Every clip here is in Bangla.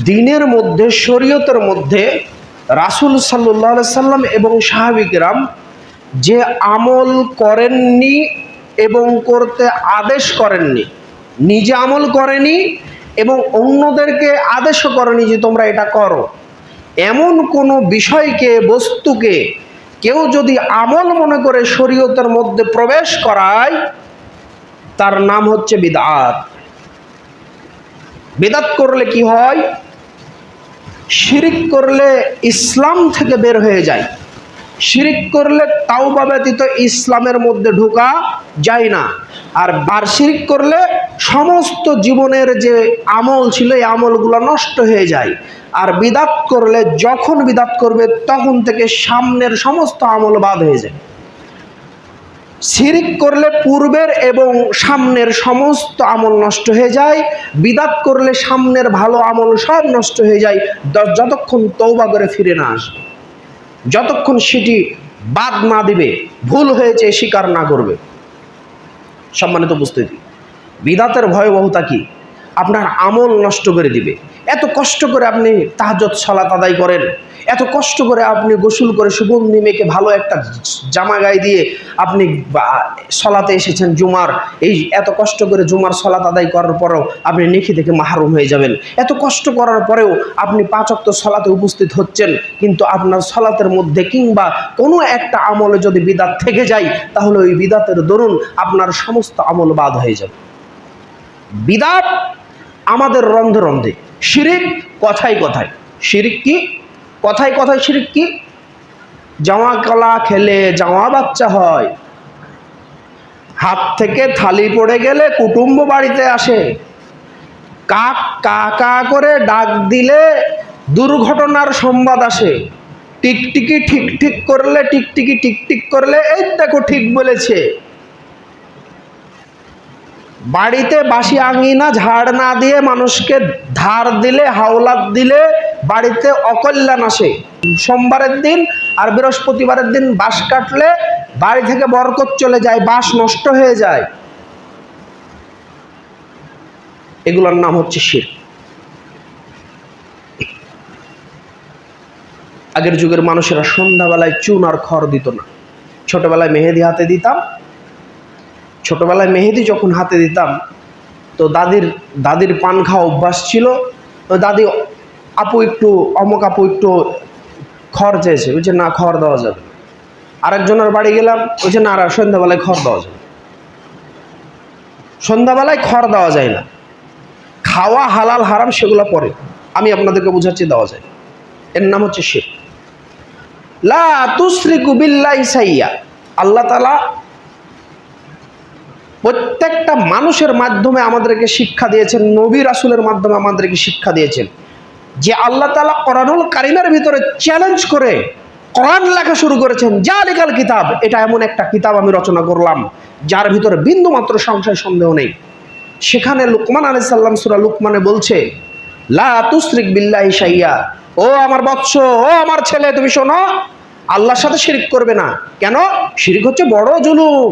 দ্বীনের মধ্যে, শরীয়তের মধ্যে রাসূল সাল্লাল্লাহু আলাইহি সাল্লাম এবং সাহাবী কেরাম যে আমল করেননি এবং করতে আদেশ করেননি, নিজে আমল করেনি এবং অন্যদেরকে আদেশও করেনি যে তোমরা এটা করো, এমন কোনো বিষয়কে, বস্তুকে কেউ যদি আমল মনে করে শরীয়তের মধ্যে প্রবেশ করায়, তার নাম হচ্ছে বিদআত। বিদআত করলে কি হয়? শিরিক করলে ইসলাম থেকে বের হয়ে যায়। শিরিক করলে তাওবা ব্যতীত ইসলামের মধ্যে ঢোকা যায় না। আর শিরিক করলে সমস্ত জীবনের যে আমল ছিল এই আমলগুলো নষ্ট হয়ে যায়। আর বিদআত করলে, যখন বিদআত করবে তখন থেকে সামনের সমস্ত আমল বাদ হয়ে যায়। শিরিক করলে পূর্বের এবং সামনের সমস্ত আমল নষ্ট হয়ে যায়। বিদআত করলে সামনের ভালো আমল সব নষ্ট হয়ে যায়, যতক্ষণ তওবা করে ফিরে না আসবে, যতক্ষণ সেটি বাদ না দিবে, ভুল হয়েছে স্বীকার না করবে। সম্মানিত উপস্থিতি, বিদআতের ভয়াবহতা কি? আপনার আমল নষ্ট করে দিবে। এত কষ্ট করে আপনি তাহাজ্জুদ সালাত আদায় করেন, এত কষ্ট করে আপনি গোসল করে সুগন্ধি মেখে ভালো একটা জামা গায়ে দিয়ে আপনি সলাতে এসেছেন জুমার, এই এত কষ্ট করে জুমার সলাত আদায় করার পরেও আপনি নেকি থেকে মাহরুম হয়ে যাবেন। এত কষ্ট করার পরেও আপনি 5 ওয়াক্ত সলাতে উপস্থিত হচ্ছেন, কিন্তু আপনার সলাতের মধ্যে কিংবা কোনো একটা আমলে যদি বিদআত থেকে যায়, তাহলে ওই বিদআতের দরুন আপনার সমস্ত আমল বাদ হয়ে যাবে। বিদআত আমাদের রন্ধে রন্ধে, শিরিক কথায় কথায়। শিরিক কি? কথায় কথায় শিরিক কি? জামা কলা খেলে জামা বাচ্চা হয়, হাত থেকে থালি পড়ে গেলে কুটুম্ব বাড়িতে আসে, কাক কা কা করে ডাক দিলে দুর্ঘটনার সংবাদ আসে, টিকটিকি ঠিক ঠিক করলে, টিকটিকি টিক টিক করলে এই দেখো ঠিক বলেছে, বাড়িতে বাসি আঙিনা ঝাড় না দিয়ে মানুষকে ধার দিলে, হাওলাত দিলে বাড়িতে অকল্যাণ আসে। সোমবারের দিন আর বৃহস্পতিবারের দিন বাঁশ কাটলে বাড়ি থেকে বরকত চলে যায়, বাঁশ নষ্ট হয়ে যায়। এগুলোর নাম হচ্ছে শিরক। আগের যুগের মানুষেরা সন্ধ্যাবেলায় চুন আর খড় দিত না। ছোটবেলায় মেহেদি হাতে দিতাম, ছোটবেলায় মেহেদি যখন হাতে দিতাম তো দাদির পান খাওয়া অভ্যাস ছিল। দাদি, আপু একটু, অমুক আপু একটু খড় চেয়েছে, বলছে না খড় দেওয়া যাবে। আরেকজনের বাড়ি গেলাম, বলছে না সন্ধ্যাবেলায় খড় দেওয়া যাবে। সন্ধ্যাবেলায় খড় দেওয়া যায় না। খাওয়া হালাল হারাম সেগুলো পরে, আমি আপনাদেরকে বুঝাচ্ছি, দেওয়া যায়। এর নাম হচ্ছে শিরক। লা তুশরিকু বিল্লাহি শাইয়্যা। আল্লাহ তাআলা প্রত্যেকটা মানুষের মাধ্যমে আমাদেরকে শিক্ষা দিয়েছেন, নবী রাসূলের মাধ্যমে আমাদেরকে শিক্ষা দিয়েছেন যে আল্লাহ তাআলা কোরআনুল কারীমের ভিতরে চ্যালেঞ্জ করে কোরআন লেখা শুরু করেছেন। জালিকাল কিতাব, এটা এমন একটা কিতাব আমি রচনা করলাম যার ভিতরে বিন্দু মাত্র সংশয় সন্দেহ নেই। সেখানে লুকমান আলাইহিস সালাম সূরা লুকমানে বলছে, লা তুশরিক বিল্লাহি শাইয়্যা, ও আমার বৎস, ও আমার ছেলে, তুমি শোনো, আল্লাহর সাথে শিরক করবে না। কেন? শিরক হচ্ছে বড় জুলুম।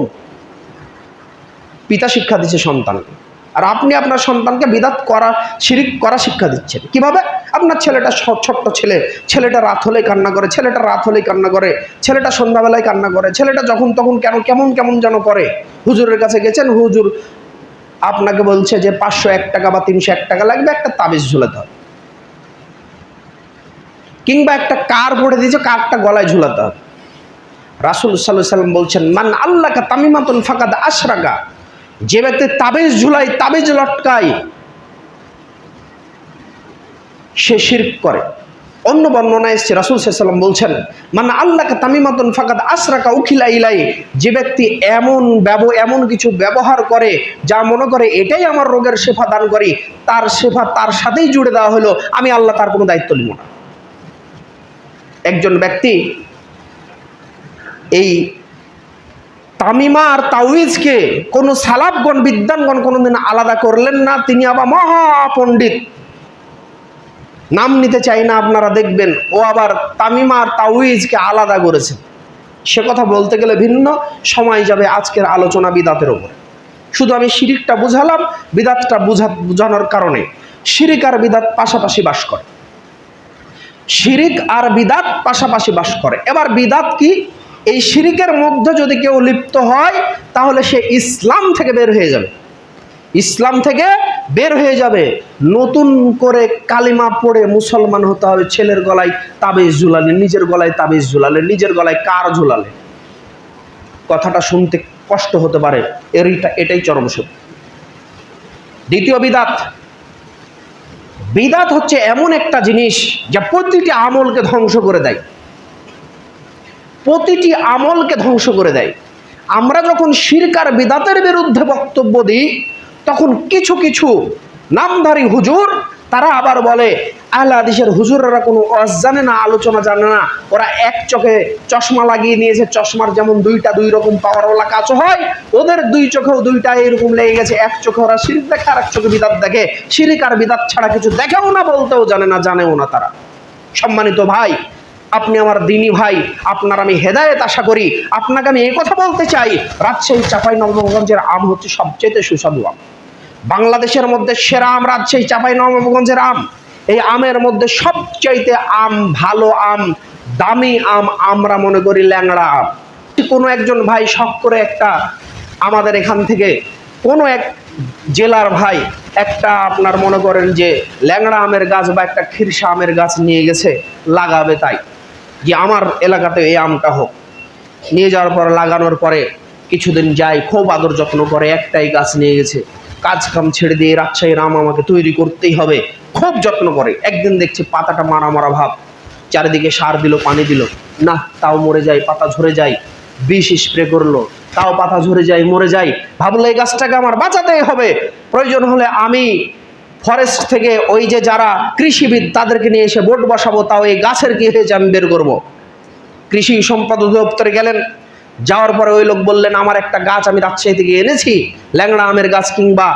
পিতা শিক্ষা দিচ্ছে সন্তানকে, আর আপনি আপনার সন্তানকে বিদআত করা, শিরক করা শিক্ষা দিচ্ছেন। কিভাবে? আপনার ছেলেটা ছোট্ট ছেলে, ছেলেটা রাত হলেই কান্না করে, ছেলেটা রাত হলেই কান্না করে, ছেলেটা সন্ধ্যাবেলায় কান্না করে, ছেলেটা যখন তখন কেমন কেমন যেন করে। হুজুরের কাছে গেছেন, হুজুর আপনাকে বলছে যে 501 টাকা বা 301 টাকা লাগবে, একটা তাবিজ ঝুলাতে হবে, কিংবা একটা কার পড়ে দিয়েছে, কারটা গলায় ঝুলাতে হবে। রাসূল সাল্লাল্লাহু আলাইহি ওয়াসাল্লাম বলছেন, মান আল্লাকা তামিমাতুন ফাকাদ আশরাকা, যে ব্যক্তি তাবিজ ঝুলায়, তাবিজ লটকায়, সে শিরক করে। অন্য বর্ণনায় এসেছে রাসূল সাল্লাল্লাহু আলাইহি ওয়াসাল্লাম বলছেন, মান আল্লাকা তামিমাতুন ফাকাদ আশরাকা উখিলা ইলাই, যে ব্যক্তি এমন কিছু ব্যবহার করে যা মনে করে এটাই আমার রোগের শেফা দান করে, তার শেফা তার সাথেই জুড়ে দেওয়া হলো, আমি আল্লাহ তার কোনো দায়িত্ব নিব না। একজন ব্যক্তি এই তামিমা আর তাওয়িজকে কোনো সালাফগণ, বিদ্বানগণ কোনোদিন আলাদা করলেন না। তিনি আবার মহাপণ্ডিত, নাম নিতে চাই না, আপনারা দেখবেন, ও আবার তামিমা আর তাওয়িজকে আলাদা করেছেন। সে কথা বলতে গেলে ভিন্ন সময় যাবে আজকের আলোচনা বিদআতের উপর। শুধু আমি শিরকটা বুঝালাম বিদআতটা বোঝানোর কারণে। শিরিক আর বিদাত পাশাপাশি বাস করে। শিরিক আর বিদাত পাশাপাশি বাস করে। এবার বিদাত কি? এই শিরিকের মধ্যে যদি কেউ লিপ্ত হয় তাহলে সে ইসলাম থেকে বের হয়ে যাবে। ইসলাম থেকে বের হয়ে যাবে। নতুন করে কালিমা পড়ে মুসলমান হতে হবে। ছেলের গলায় তাবিজ ঝুলালে, নিজের গলায় তাবিজ ঝুলালে, নিজের গলায় কার ঝুলালে। কথাটা শুনতে কষ্ট হতে পারে, এটাই চরম সত্য। দ্বিতীয় বিদাত। বিদাত হচ্ছে এমন একটা জিনিস যা প্রতিটি আমলকে ধ্বংস করে দেয়। প্রতিটি আমলকে ধ্বংস করে দেয়। আমরা যখন শিরক আর বিদাতের বিরুদ্ধে বক্তব্য দিই তখন কিছু কিছু নামধারী হুজুর তারা আবার বলে আহলে হাদিসের হুজুররা কোনো ওয়াজ জানে না, আলোচনা জানে না, ওরা এক চোখে চশমা লাগিয়ে নিয়েছে, চশমার যেমন দুই রকম পাওয়ারওয়ালা কাজ হয়, ওদের দুই চোখেও দুইটা এরকম লেগে গেছে। এক চোখে ওরা শিরক দেখে আর এক চোখে বিদাত দেখে। শিরক আর বিদাত ছাড়া কিছু দেখেও না, বলতেও জানে না, জানেও না তারা। সম্মানিত ভাই, আপনি আমার দিনী ভাই, আপনার আমি হেদায়েত আশা করি। আপনাকে আমি এই কথা বলতে চাই, রাজশাহী চাঁপাইনবাবগঞ্জের আম হচ্ছে সবচেয়ে সুস্বাদু আম। বাংলাদেশের মধ্যে সেরা আম রাজশাহী চাঁপাইনবাবগঞ্জের আম। এই আমের মধ্যে সবচাইতে ভালো আম, দামি আম আমরা মনে করি ল্যাংড়া আম। কোনো একজন ভাই শখ করে একটা আমাদের এখান থেকে কোনো এক জেলার ভাই একটা আপনার মনে করেন যে ল্যাংড়া আমের গাছ বা একটা খিরসা আমের গাছ নিয়ে গেছে লাগাবে, তাই যে আমার এলাকাতে এই আমটা হোক। নিয়ে যাওয়ার পর লাগানোর পরে কিছুদিন যায়, খুব আদর যত্ন করে, একটাই গাছ নিয়ে গেছে, কাজ কাম ছেড়ে দিয়ে রাজশাহীর আম আমাকে তৈরি করতেই হবে, খুব যত্ন করে। একদিন দেখছে পাতাটা মারা মারা ভাব, চারিদিকে সার দিল, পানি দিল, না তাও মরে যায়, পাতা ঝরে যায়। বিষ স্প্রে করলো, তাও পাতা ঝরে যায়, মরে যায়। ভাবলো এই গাছটাকে আমার বাঁচাতেই হবে, প্রয়োজন হলে আমি ফরেস্ট থেকে ওই যে যারা কৃষিবিদ তাদেরকে নিয়ে এসে বোর্ড বসাবো, তাও এই গাছের কি হয়েছে আমি বের করবো। কৃষি সম্পদ অধিদপ্তরে গেলেন, যাওয়ার পরে ওই লোক বললেন আমার একটা গাছ আমি রাজশাহী থেকে এনেছি, ল্যাংড়া আমের গাছ কিংবা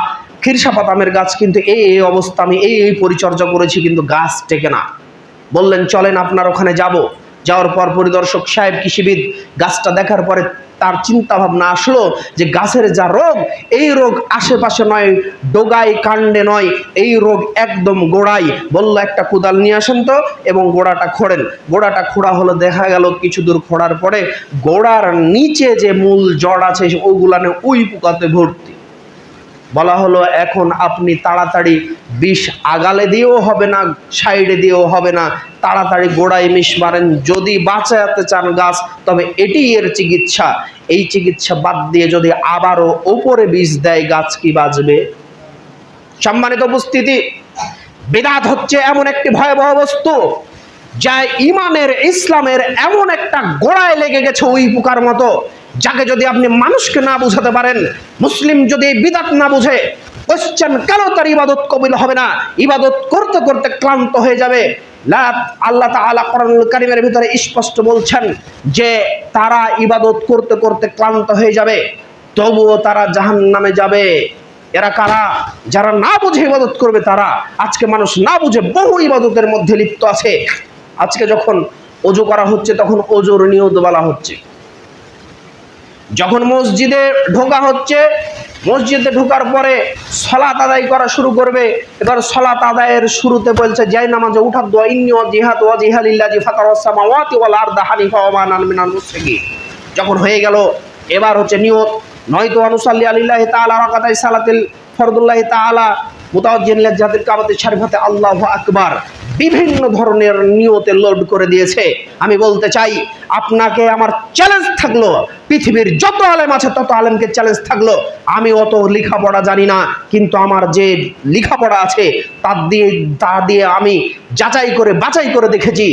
খিরসাপাত আমের গাছ, কিন্তু এই অবস্থা, আমি এই পরিচর্যা করেছি, কিন্তু গাছ টেকে না। বললেন চলেন আপনার ওখানে যাব। যাওয়ার পর পরিদর্শক সাহেব কৃষিবিদ গাছটা দেখার পরে তার চিন্তা ভাবনা আসলো যে গাছের যা রোগ, এই রোগ আশেপাশে নয়, ডোগায় কাণ্ডে নয়, এই রোগ একদম গোড়ায়। বলল একটা কোদাল নিয়ে আসেন তো এবং গোড়াটা খোঁড়েন। গোড়াটা খোঁড়া হলো, দেখা গেল কিছু দূর খোঁড়ার পরে গোড়ার নিচে যে মূল জড় আছে ওগুলানে উই পোকাতে ভর্তি। বলা হলো এখন আপনি তাড়াতাড়ি বিষ আগালে দিয়েও হবে না, সাইডে দিয়েও হবে না, তাড়াতাড়ি গোড়ায় বিষ মারেন। যদি বাঁচাতে চান গাছ তবে এটি এর চিকিৎসা। এই চিকিৎসা বাদ দিয়ে যদি আবারও ওপরে বিষ দেয়, গাছ কি বাঁচবে? সম্মানিত উপস্থিতি, বিদআত হচ্ছে এমন একটি ভয়াবহ বস্তু যা ইমানের, ইসলামের এমন একটা গোড়ায় লেগে গেছে ওই পোকার মতো, যাকে যদি আপনি মানুষকে না বুঝাতে পারেন, মুসলিম যদি বিদআত না বুঝে, কোশ্চেন কেন তার ইবাদত কবুল হবে না? ইবাদত করতে করতে ক্লান্ত হয়ে যাবে। আল্লাহ তাআলা কোরআনুল কারীমের ভিতরে স্পষ্ট বলছেন যে তারা ইবাদত করতে করতে ক্লান্ত হয়ে যাবে, তবুও তারা জাহান্নামে যাবে। এরা কারা? যারা না বুঝে ইবাদত করবে তারা। আজকে মানুষ না বুঝে বহু ইবাদতের মধ্যে লিপ্ত আছে। আজকে যখন ওযু করা হচ্ছে তখন ওযুর নিয়ত বলা হচ্ছে, যখন মসজিদে ঢোকা হচ্ছে, মসজিদে ঢোকার পরে সালাত আদায় করা শুরু করবে, এবার সালাত আদায়ের শুরুতে বলছে যাই নামাজে উঠার দোয়া, ইন্নী ওয়াজহাতু ওয়াজহিয়া লিল্লাযী ফাতারাস সামাওয়াতি ওয়াল আরদা হানিফা ওয়া মা আনা মিনাল মুশরিকিন। যখন হয়ে গেল এবার হচ্ছে নিয়ত, নয়তো অনুসাল্লি আলিল্লাহি তাআলা রাকাতাই সালাতিল ফরদুল্লাহি তাআলা মুতাওয়াজ্জিহান ইলা জাতিল কাবাতিশ শরীফাতে আল্লাহু আকবার। বিভিন্ন ধরনের নিয়তে লোড করে দিয়েছে। আমি বলতে চাই আপনাকে আমার চ্যালেঞ্জ থাকলো, পৃথিবীর যত আলেম আছে তত আলেমকে চ্যালেঞ্জ থাকলো, আমি অত লেখাপড়া জানি না, কিন্তু আমার যে লেখাপড়া আছে তা দিয়ে আমি যাচাই করে বাছাই করে দেখেছি,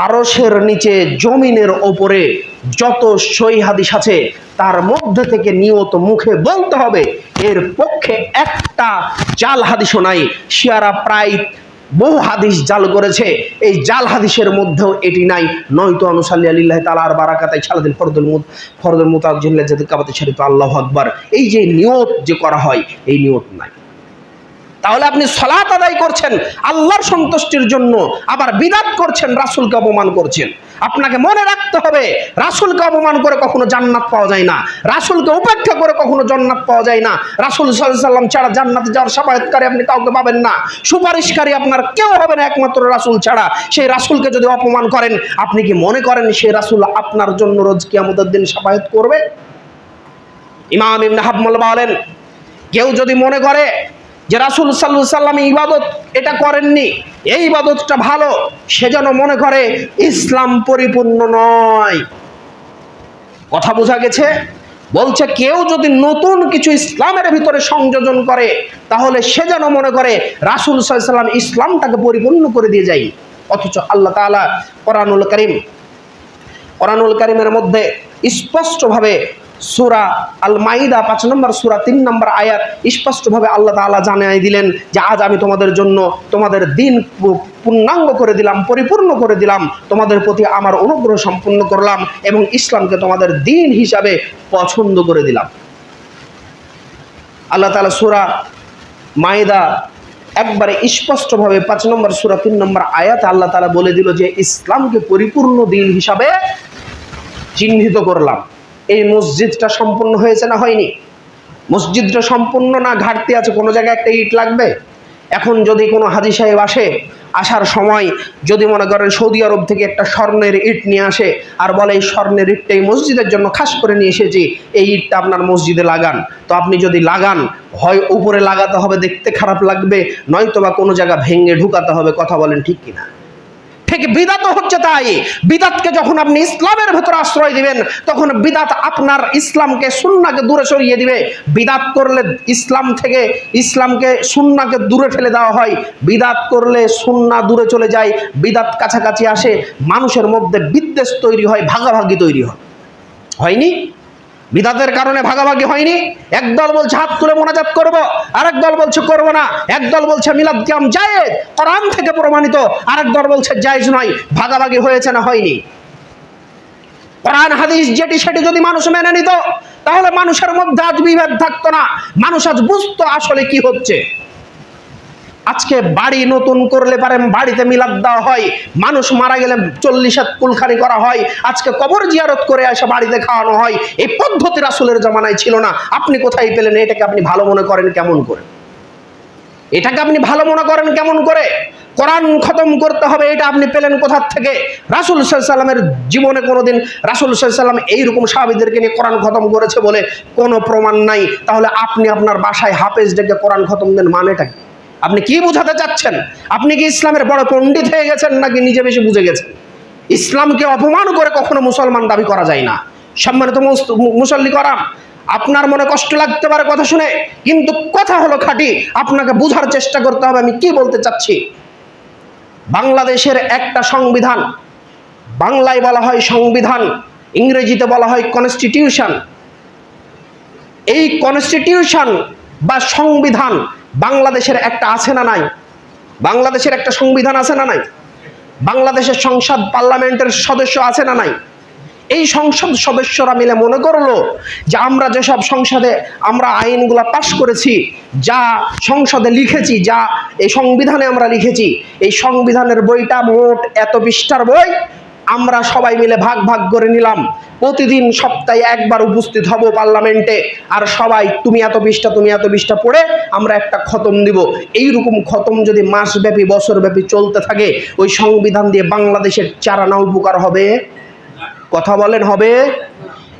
আরশের নিচে জমিনের ওপরে যত সহিহ হাদিস আছে তার মধ্যে থেকে নিয়ত মুখে বলতে হবে, এর পক্ষে একটা জাল হাদিসও নাই। শিয়ারা প্রায় বহু হাদিস জাল করেছে, এই জাল হাদিসের মধ্যেও এটি নাই, নয়তো অনুসাল্লি আলিল্লাহি তাআলা আর বারাকাতাই সালাতিল ফরদুল মুতাওয়াজ্জিহান ইলা জাতিল কাবাতিশ শরীফ আল্লাহু আকবার। এই যে নিয়ত যে করা হয় এই নিয়ত নাই। তাহলে আপনি সালাত আদায় করছেন আল্লাহর সন্তুষ্টির জন্য, আবার বিদআত করছেন, রাসূলকে অপমান করছেন। আপনাকে মনে রাখতে হবে, রাসূলকে অপমান করে কখনো জান্নাত পাওয়া যায় না, রাসূলকে উপেক্ষা করে কখনো জান্নাত পাওয়া যায় না। রাসূল সাল্লাল্লাহু আলাইহি ওয়াসাল্লাম ছাড়া জান্নাতে যাওয়ার শাফায়াতকারী আপনি কাউকে পাবেন না, সুপারিশকারী আপনার কেউ হবে না একমাত্র রাসূল ছাড়া। সেই রাসূলকে যদি অপমান করেন, আপনি কি মনে করেন সেই রাসূল আপনার জন্য রোজ কিয়ামতের দিন শাফায়াত করবে? ইমাম ইবনে হাম্বল বলেন, কেউ যদি মনে করে যে রাসূল সাল্লাল্লাহু আলাইহি ওয়াসাল্লাম ইবাদত এটা করেননি, এই ইবাদতটা ভালো, সে যেন মনে করে ইসলাম পরিপূর্ণ নয়। কথা বোঝা গেছে? বলছে কেউ যদি নতুন কিছু ইসলামের ভিতরে সংযোজন করে, তাহলে সে যেন মনে করে রাসূল সাল্লাল্লাহু আলাইহি ওয়াসাল্লাম ইসলামটাকে পরিপূর্ণ করে দিয়ে যায়। অথচ আল্লাহ তাআলা কোরআনুল কারীমের মধ্যে স্পষ্টভাবে সূরা আল মাইদা 5 নম্বর সূরা 3 নম্বর আয়াত স্পষ্টভাবে আল্লাহ তাআলা জানিয়ে দিলেন যে আজ আমি তোমাদের জন্য তোমাদের দিন পূর্ণাঙ্গ করে দিলাম, পরিপূর্ণ করে দিলাম, তোমাদের প্রতি আমার অনুগ্রহ সম্পূর্ণ করলাম এবং ইসলামকে তোমাদের দিন হিসাবে পছন্দ করে দিলাম। আল্লাহ তাআলা সূরা মাইদা একবারে স্পষ্টভাবে 5 নম্বর সূরা 3 নম্বর আয়াতে আল্লাহ তাআলা বলে দিল যে ইসলামকে পরিপূর্ণ দিন হিসাবে চিহ্নিত করলাম। এই মসজিদটা সম্পূর্ণ হয়েছে না হয়নি? মসজিদটা সম্পূর্ণ না ঘাটতি আছে? কোনো জায়গায় একটা ইট লাগবে। এখন যদি কোনো হাজী সাহেব আসার সময় যদি মনে করেন সৌদি আরব থেকে একটা স্বর্ণের ইট নিয়ে আসে আর বলে এই স্বর্ণের ইটটা এই মসজিদের জন্য খাস করে নিয়ে এসেছি, এই ইটটা আপনার মসজিদে লাগান, তো আপনি যদি লাগান, হয় উপরে লাগাতে হবে, দেখতে খারাপ লাগবে, নয়তো বা কোনো জায়গা ভেঙে ঢুকাতে হবে। কথা বলেন ঠিক কিনা? ঠিক বিদআত হচ্ছে তাই। বিদআতকে যখন আপনি ইসলামের ভেতরে আশ্রয় দিবেন, তখন বিদআত আপনার ইসলামকে সুন্নাহকে দূরে সরিয়ে দিবে। বিদআত করলে ইসলামকে সুন্নাহকে দূরে ফেলে দেওয়া হয়, বিদআত করলে সুন্নাহ দূরে চলে যায়, বিদআত কাছাকাছি আসে, মানুষের মধ্যে বিদ্বেষ তৈরি হয়, ভাগাভাগি তৈরি হয়। হয়নি? বিদআতের কারণে ভাগাভাগি হয়নি? একদল বলছে হাত তুলে মোনাজাত করব, আরেক দল বলছে করব না, একদল বলছে মিলাদ কিয়াম জায়েজ, কোরআন থেকে প্রমাণিত, আরেক দল বলছে জায়েজ নয়। ভাগাভাগি হয়েছে না হয়নি? কোরআন হাদিস যেটি সেটি যদি মানুষ মেনে নিত, তাহলে মানুষের মধ্যে আজ বিভেদ থাকতো না, মানুষ আজ বুঝতো আসলে কি হচ্ছে। আজকে বাড়ি নতুন করলে পারেন বাড়িতে মিলাদ দেওয়া হয়, মানুষ মারা গেলে 40 কুলখানি করা হয়, আজকে কবর জিয়ারত করে এসে বাড়িতে খাওয়ানো হয়। এই পদ্ধতি রাসূলের জামানায় ছিল না। আপনি কোথায় পেলেন? এটাকে আপনি ভালো মনে করেন কেমন করে? এটাকে আপনি ভালো মনে করেন কেমন করে? কোরআন খতম করতে হবে, এটা আপনি পেলেন কোথা থেকে? রাসূল সাল্লাল্লাহু আলাইহি ওয়াসাল্লামের জীবনে কোনোদিন রাসূল সাল্লাল্লাহু আলাইহি ওয়াসাল্লাম এইরকম সাহাবীদেরকে নিয়ে কোরআন খতম করেছে বলে কোনো প্রমাণ নাই। তাহলে আপনি আপনার বাসায় হাফেজ ডেকে কোরআন খতম দেন, মানেটা কি? আপনি কি বোঝাতে চাচ্ছেন? আপনি কি ইসলামের বড় পণ্ডিত হয়ে গেছেন নাকি নিজে বেশি বুঝে গেছেন? ইসলামকে অপমান করে কখনো মুসলমান দাবি করা যায় না। সম্মানিত মুসল্লি করাম, আপনার মনে কষ্ট লাগতে পারে কথা শুনে, কিন্তু কথা হলো খাঁটি। আপনাকে বোঝার চেষ্টা করতে হবে আমি কি বলতে চাচ্ছি। বাংলাদেশের একটা সংবিধান, বাংলায় বলা হয় সংবিধান, ইংরেজিতে বলা হয় কনস্টিটিউশন। এই কনস্টিটিউশন বা সংবিধান বাংলাদেশের একটা আছে না নাই? বাংলাদেশের একটা সংবিধান আছে না নাই? বাংলাদেশের সংসদ পার্লামেন্টের সদস্য আছে না নাই? এই সংসদ সদস্যরা মিলে মনে করলো যে আমরা যেসব সংসদে আমরা আইনগুলো পাশ করেছি, যা সংসদে লিখেছি, যা এই সংবিধানে আমরা লিখেছি, এই সংবিধানের বইটা মোট এত পৃষ্ঠার বই, আমরা সবাই মিলে ভাগ ভাগ করে নিলাম। প্রতিদিন সপ্তাহে একবার উপস্থিত হব পার্লামেন্টে, আর সবাই তুমি এত পৃষ্ঠা পড়ে আমরা একটা খতম দিব। এইরকম খতম যদি মাসব্যাপী বছরব্যাপী চলতে থাকে, ওই সংবিধান দিয়ে বাংলাদেশের চারানা উপকার হবে? কথা বলেন হবে?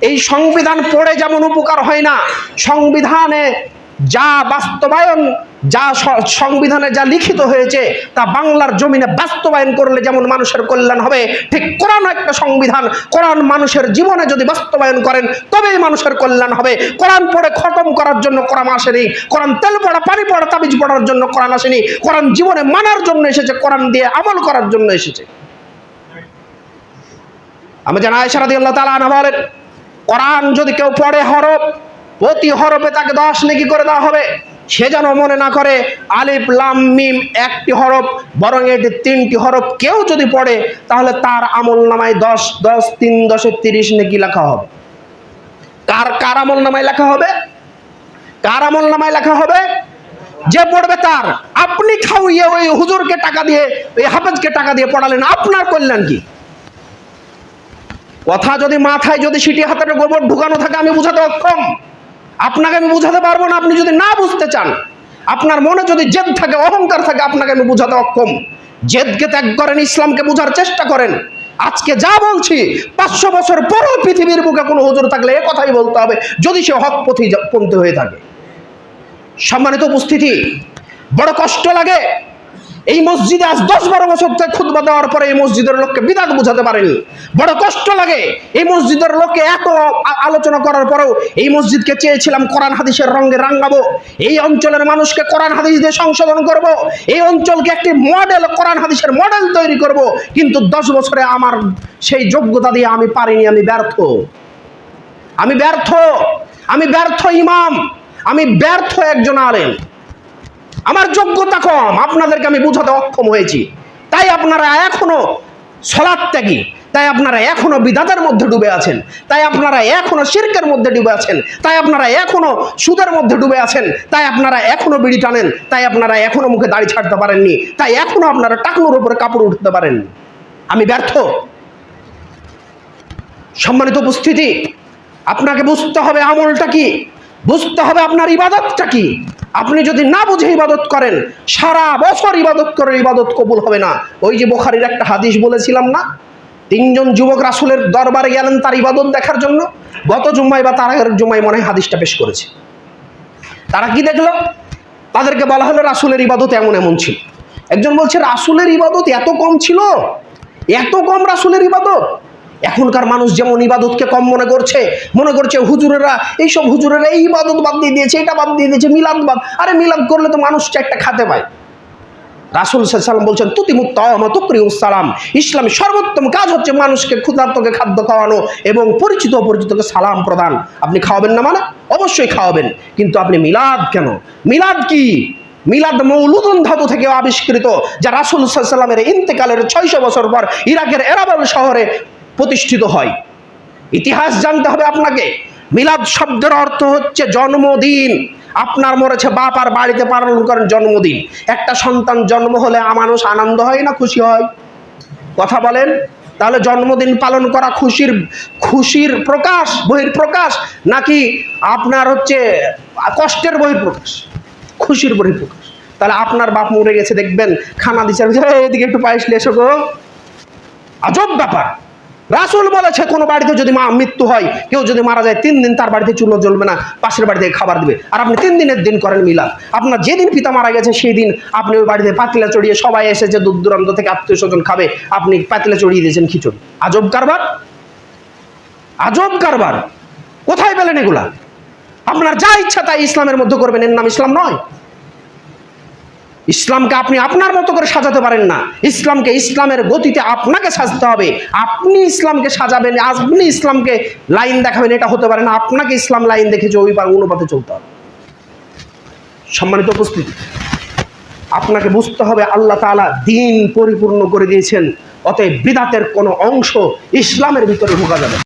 এই সংবিধান পড়ে যেমন উপকার হয় না, সংবিধানে যা বাস্তবায়ন, যা সংবিধানে যা লিখিত হয়েছে তা বাংলার জমিনে বাস্তবায়ন করলে যেমন মানুষের কল্যাণ হবে, ঠিক কোরআন একটা সংবিধান, কোরআন মানুষের জীবনে যদি বাস্তবায়ন করেন তবেই মানুষের কল্যাণ হবে। কোরআন পড়ে খতম করার জন্য কোরআন আসেনি, কোরআন তেল পড়া পানি পড়া তাবিজ পড়ার জন্য কোরআন আসেনি, কোরআন জীবনে মানার জন্য এসেছে, কোরআন দিয়ে আমল করার জন্য এসেছে। আমি জানা আয়েশা রাদিয়াল্লাহু তাআলা আনহা বলেন, কোরআন যদি কেউ পড়ে হরফ, প্রতি হরফে তাকে 10 নেকি করে দেওয়া হবে। সে যেন মনে না করে আলিফ লাম মিম একটি হরফ, বরং এটি 3টি হরফ কেউ যদি পড়ে তাহলে তার আমল নামায় 10 10 3 10 30 নেকি লেখা হবে। কার আমল নামায় লেখা হবে? কার আমল নামায় লেখা হবে? যে পড়বে তার। আপনি খাওয়িয়ে ওই হুজুরকে টাকা দিয়ে, ওই হাফেজকে টাকা দিয়ে পড়ালেন, আপনার কল্যাণ কি? কথা যদি মাথায় যদি সিটি হাতের গোবর ঢুকানো থাকে আমি বুঝাতে অক্ষম, আপনাকে আমি বুঝাতে পারবো না। আপনি যদি না বুঝতে চান, আপনার মনে যদি জেদ থাকে, অহংকার থাকে, আপনাকে আমি বুঝাতে অক্ষম। জেদকে ত্যাগ করেন, ইসলামকে বোঝার চেষ্টা করেন। আজকে যা বলছি 500 বছর পরও পৃথিবীর বুকে কোনো হুজুর থাকলে এ কথাই বলতে হবে, যদি সে হক পন্থী হয়ে থাকে। সম্মানিত উপস্থিতি, বড় কষ্ট লাগে এই মসজিদে আজ 10-12 বছর থেকে খুতবা দেওয়ার পরে এই মসজিদের লোককে বিদআত বোঝাতে পারেনি। বড় কষ্ট লাগে এই মসজিদের লোককে এত আলোচনা করার পরেও এই মসজিদকে চেয়েছিলাম কোরআন হাদিসের রঙে রাঙাবো, এই অঞ্চলের মানুষকে কোরআন হাদিস দিয়ে সংশোধন করব, এই অঞ্চলকে একটি মডেল, কোরআন হাদিসের মডেল তৈরি করব, কিন্তু 10 বছরে আমার সেই যোগ্যতা দিয়ে আমি পারিনি। আমি ব্যর্থ, আমি ব্যর্থ, আমি ব্যর্থ ইমাম, আমি ব্যর্থ একজন আলেম। আমার যোগ্যতা কম, আপনাদেরকে আমি বুঝাতে অক্ষম হয়েছি। তাই আপনারা এখনো সালাত ত্যাগী, তাই আপনারা এখনো বিদআতের মধ্যে ডুবে আছেন, তাই আপনারা এখনো শিরকের মধ্যে ডুবে আছেন, তাই আপনারা এখনো সুদের মধ্যে ডুবে আছেন, তাই আপনারা এখনো বিড়ি টানেন, তাই আপনারা এখনো মুখে দাড়ি ছাড়তে পারেননি, তাই এখনো আপনারা টাকনুর উপরে কাপড় উঠতে পারেননি। আমি ব্যর্থ। সম্মানিত উপস্থিতি, আপনাকে বুঝতে হবে আমলটা কি, বুঝতে হবে আপনার ইবাদতটা কি। আপনি যদি না বুঝে ইবাদত করেন, সারা বছর ইবাদত করেন, ইবাদত কবুল হবে না। ওই যে বুখারীর একটা হাদিস বলেছিলাম না, 3 জন যুবক রাসূলের দরবারে গেলেন তার ইবাদত দেখার জন্য। গত জুম্মায় বা তার আগের জুম্মায় মনে হয় হাদিসটা পেশ করেছে। তারা কি দেখলো? তাদেরকে বলা হলো রাসূলের ইবাদত এমন এমন ছিল। একজন বলছে রাসূলের ইবাদত এত কম ছিল, এত কম রাসূলের ইবাদত। এখনকার মানুষ যেমন ইবাদতকে কম মনে করছে হুজুরেরা, এইসব হুজুরেরা এই ইবাদত বাদ দিয়ে দিয়েছে, এটা বাদ দিয়ে দিয়েছে, মিলাদ বাদ। আরে মিলাদ করলে তো মানুষ চারটা খেতে পায়। রাসূল সাল্লাল্লাহু আলাইহি ওয়াসাল্লাম বলছেন তুতিমুত তাওয়াম ওয়া তুকরিউস সালাম, ইসলামের সর্বোত্তম কাজ হচ্ছে মানুষকে ক্ষুধার্তকে খাদ্য খাওয়ানো এবং পরিচিত অপরিচিতকে সালাম প্রদান। আপনি খাওয়াবেন না মানে? অবশ্যই খাওয়াবেন, কিন্তু আপনি মিলাদ কেন? মিলাদ কি? মিলাদ মৌলুদুন ধাতু থেকে আবিষ্কৃত, যা রাসূল সাল্লাল্লাহু আলাইহি ওয়াসাল্লামের ইন্তেকালের 600 বছর পর ইরাকের এরাবাল শহরে প্রতিষ্ঠিত হয়। ইতিহাস জানতে হবে আপনাকে। মিলাদ শব্দের অর্থ হচ্ছে জন্মদিন। আপনার মরেছে বাপ, আর বাড়িতে পালন করেন জন্মদিন। একটা সন্তান জন্ম হলে মানুষ আনন্দ হয় না খুশি হয়? কথা বলেন। তাহলে জন্মদিন পালন করা খুশির প্রকাশ, বহিঃপ্রকাশ, নাকি আপনার হচ্ছে কষ্টের বহিঃপ্রকাশ? খুশির বহিঃপ্রকাশ। তাহলে আপনার বাপ মরে গেছে, দেখবেন খানা দিচ্ছে, এদিকে একটু পায়েস নিয়ে এসো গো। আজব ব্যাপার। রাসূল বলেছে কোনো বাড়িতে যদি মৃত্যু হয়, কেউ যদি মারা যায়, 3 দিন তার বাড়িতে চুলো জ্বলবে না, পাশের বাড়ি থেকে খাবার দিবে। আর আপনি 3 দিনের দিন করেন মিলাদ। আপনার যেদিন পিতা মারা গেছে সেই দিন আপনি ওই বাড়িতে পাতিলা চড়িয়ে, সবাই এসেছে দূর দূরান্ত থেকে, আত্মীয় স্বজন খাবে, আপনি পাতিলা চড়িয়ে দিয়েছেন খিচুড়ি। আজব কারবার, আজব কারবার। কোথায় পেলেন এগুলা? আপনার যা ইচ্ছা তাই ইসলামের মধ্যে করবেন, এর নাম ইসলাম নয়। ইসলামকে আপনি আপনার মতো করে সাজাতে পারেন না। ইসলামকে ইসলামের গতিতে আপনাকে সাজাতে হবে। আপনি ইসলামকে সাজাবেন, আপনি ইসলামকে লাইন দেখাবেন, এটা হতে পারে না। আপনাকে ইসলাম লাইন দেখেছে, ওই অনুপাতে চলতে হবে। সম্মানিত উপস্থিতি, আপনাকে বুঝতে হবে আল্লাহ তাআলা দ্বীন পরিপূর্ণ করে দিয়েছেন, অতএব বিদআতের কোনো অংশ ইসলামের ভিতরে ঢোকা যাবে না।